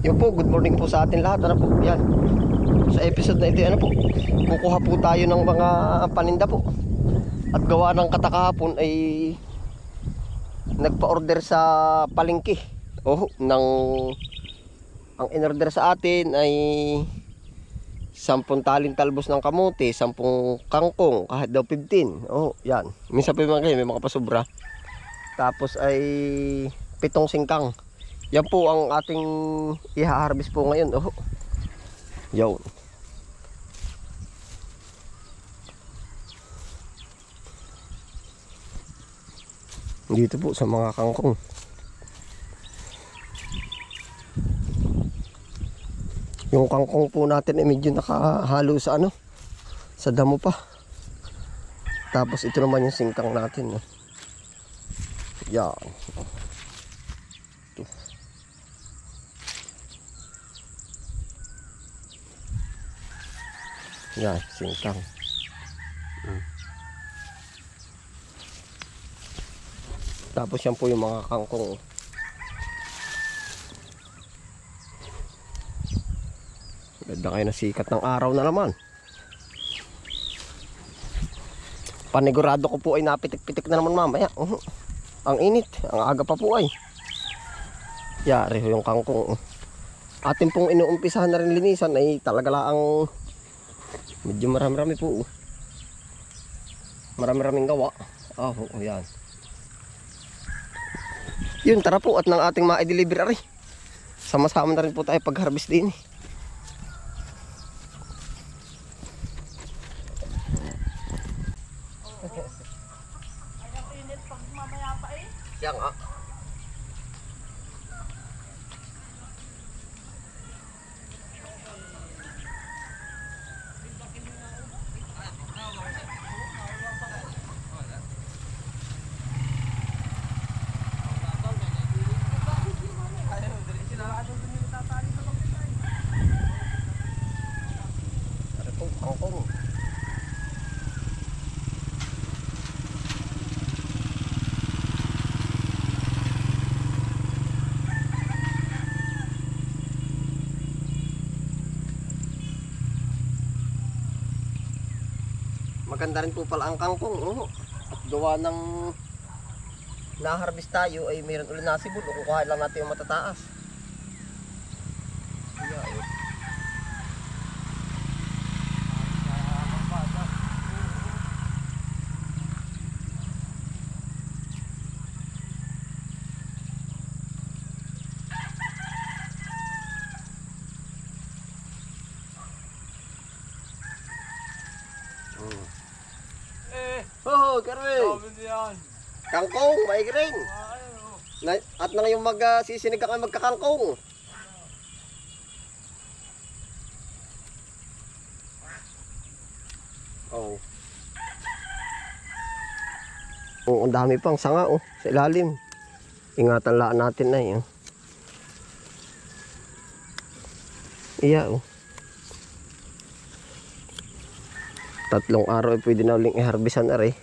Yun po, good morning po sa atin lahat. Ano po, yan. Sa episode na ito, ano po, kukuha po tayo ng mga paninda po. At gawa ng katakahapon ay nagpa-order sa palengke. Oh, ang in-order sa atin ay 10 talin talbos ng kamote, 10 kangkong, kahit daw 15. Oh, yan. Minsan pa yung may mga pasobra. Tapos ay 7 singkang. Yan po ang ating i-harvest po ngayon. Oh. Yo. Dito po sa mga kangkong. Yung kangkong po natin ay medyo nakahalo sa sa damo pa. Tapos ito naman yung singkang natin. Yan. Ito. Yan, singkang. Tapos yan po yung mga kangkong. Ganda kayo na sikat ng araw na naman. Panigurado ko po ay napitik-pitik na naman mamaya. Ang init, ang aga pa po ay. Yari yung kangkong. Atin pong inuumpisahan na rin linisan ay talaga lang medyo marami-rami po. Marami-raming gawa. Yan. Yun, tara po at ng ating ma-deliver ari. Sama-sama na rin po tayo pag-harvest din. Yan nga. Maganda rin po pala ang kangkong. At gawa ng na-harvest tayo ay mayroon ulit nasibol. Kukuha lang natin yung matataas. Kerwin. Kangkong, may green. At na ngayong magsisinig ka magkakangkong. Ang dami pang sanga sa ilalim. Ingatan laan natin na yun. Iya 3 araw ay pwede na uling i-harvestan na rin.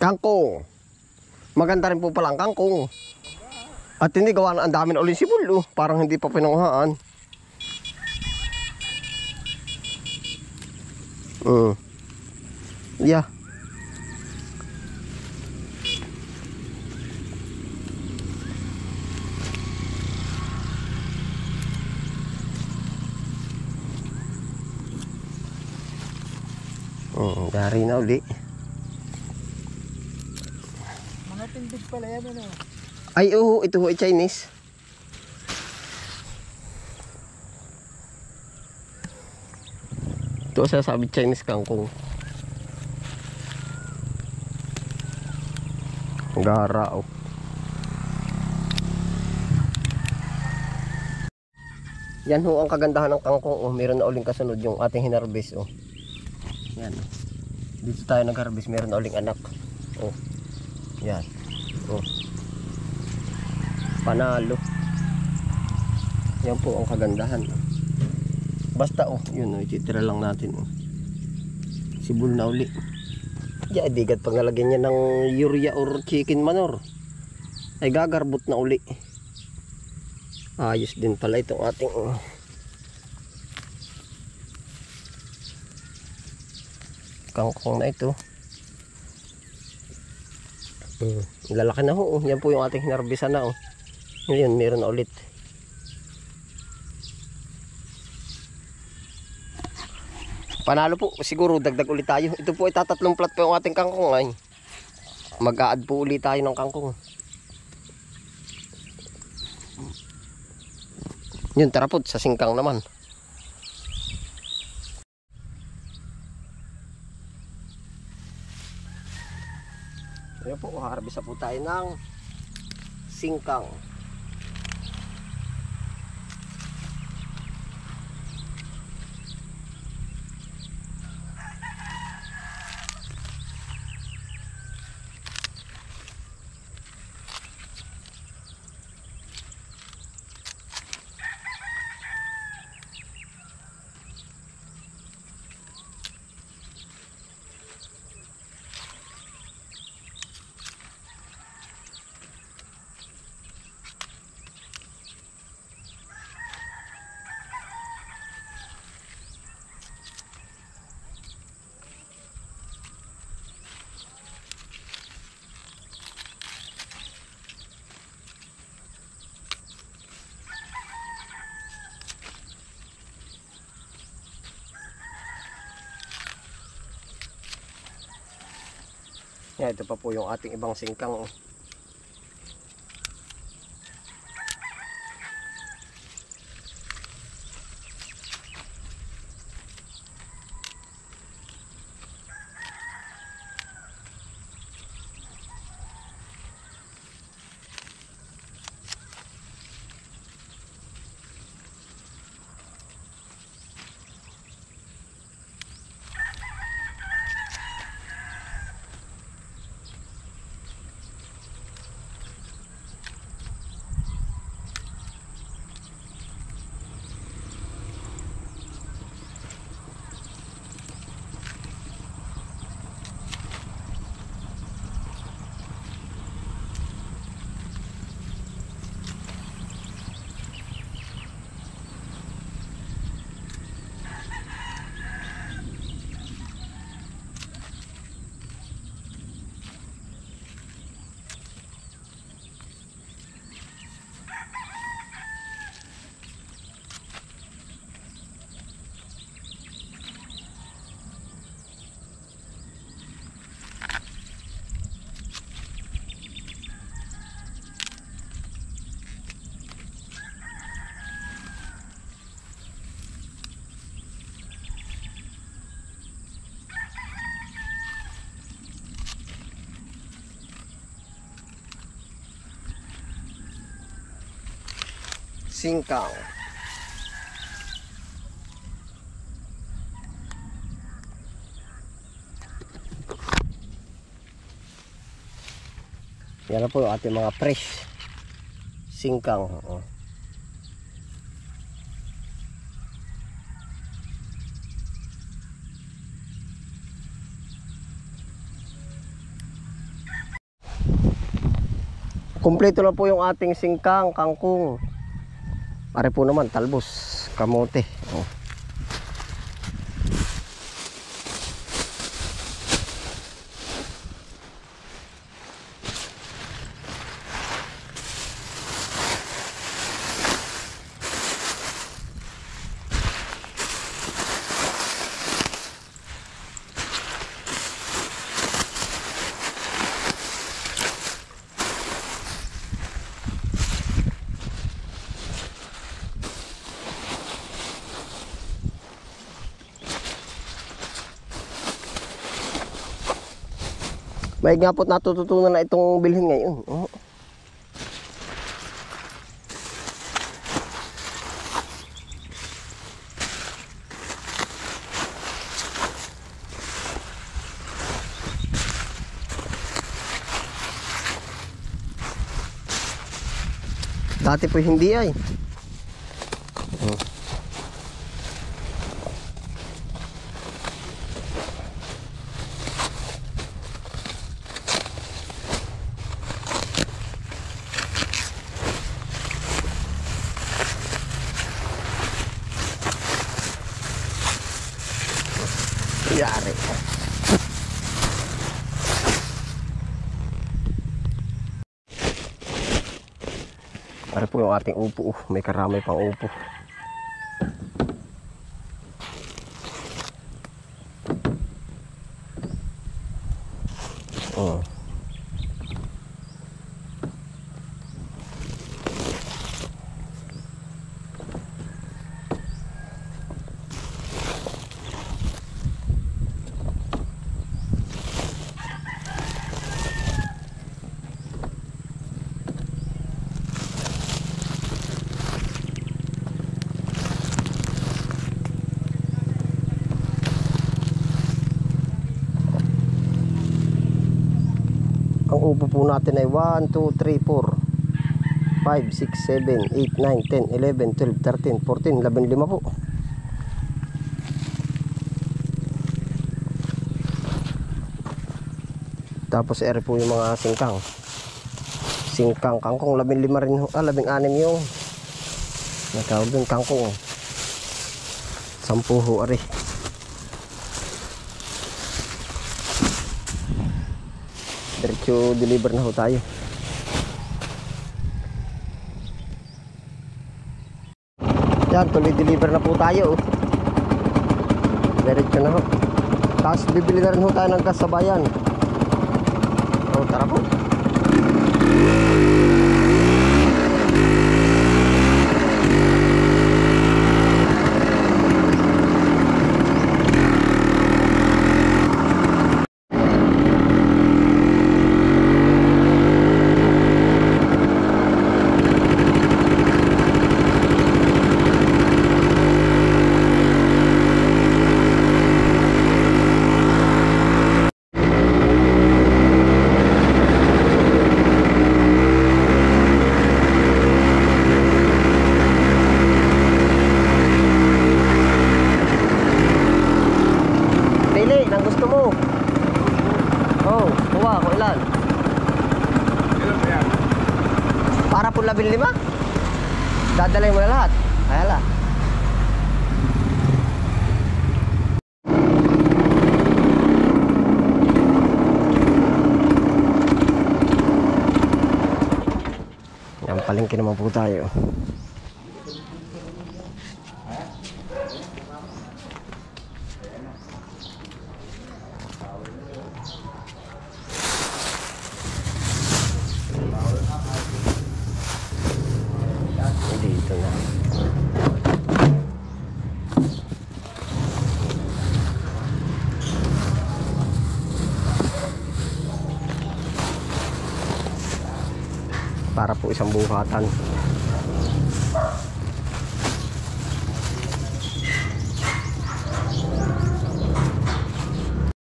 Kangkong. Maganda rin po pala ang kangkong. At hindi gawa na ang dami na uling sibol. Parang hindi pa pinanguhaan. Yeah. Dari na uli. Mga tindig pala yan Ay ito ay Chinese. Ito sasabi Chinese kangkong. Gara Yan ho ang kagandahan ng kangkong. Meron na uling kasunod yung ating hinarvest. Yan. Dito tayo nag-harvest, meron na uling anak. Yan. Panalo. Yan po ang kagandahan. Basta yun ititira lang natin sibol na uli. Ya, digat pag nalagyan niya ng urea or chicken manure ay gagarbot na uli. Ayos din pala itong ating kangkong na ito. Lalaki na ho. Yan po yung ating hinarbisa na ngayon meron na ulit. Panalo po, siguro dagdag ulit tayo. Ito po ay tatatlong plat po yung ating kangkong ay. Mag-a-add po ulit tayo ng kangkong. Yun, tara po sa singkang naman. Ayan po, harbisa po tayo ng singkang. Yan, ito pa po yung ating ibang singkang. Singkang. Yan na po yung ating mga fresh singkang. Kumpleto na po yung ating singkang, kangkong. Pare po naman, talbos, kamote. May nga po't natututunan na itong bilhin ngayon. Dati po hindi ay. Hmm. Yari. Para po yung ating upo. May karamay pang upo. Oh. Ang upo po natin ay 1, 2, 3, 4 5, 6, 7, 8, 9, 10, 11, 12, 13, 14, 15 po. Tapos ere po yung mga singkang kangkong, 15 rin, 16 yung natawag dun kangkong. 10 ho ari. Diretso deliver na ho tayo. Yan, tuloy deliver na po tayo. Diretso na ho. Tapos bibili na rin ho tayo ng gas sa bayan. O, tara po. Pili ng gusto mo. Oh, kuha ko ilan? Para po 15? Dadalhin mo na lahat. Ayala. Yan, palengke naman po tayo. Dito na. Para po isang buhatan.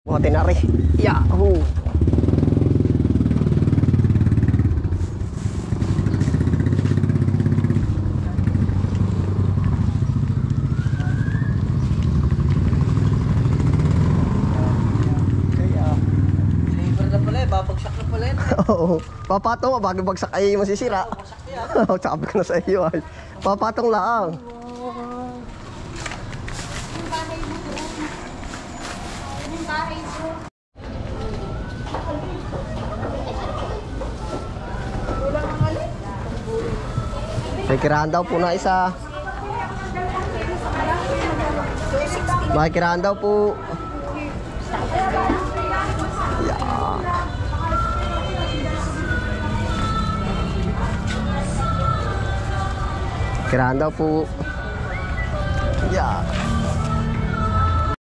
Buhatin na rin. Yahoo! Babagsak na pala yan. Oo. Papatong, bago bagsak ay masisira. Sabi ko na sa iyo ay. Papatong lang. Makikirahan daw po na isa. Makikirahan daw po. Kirahan daw po.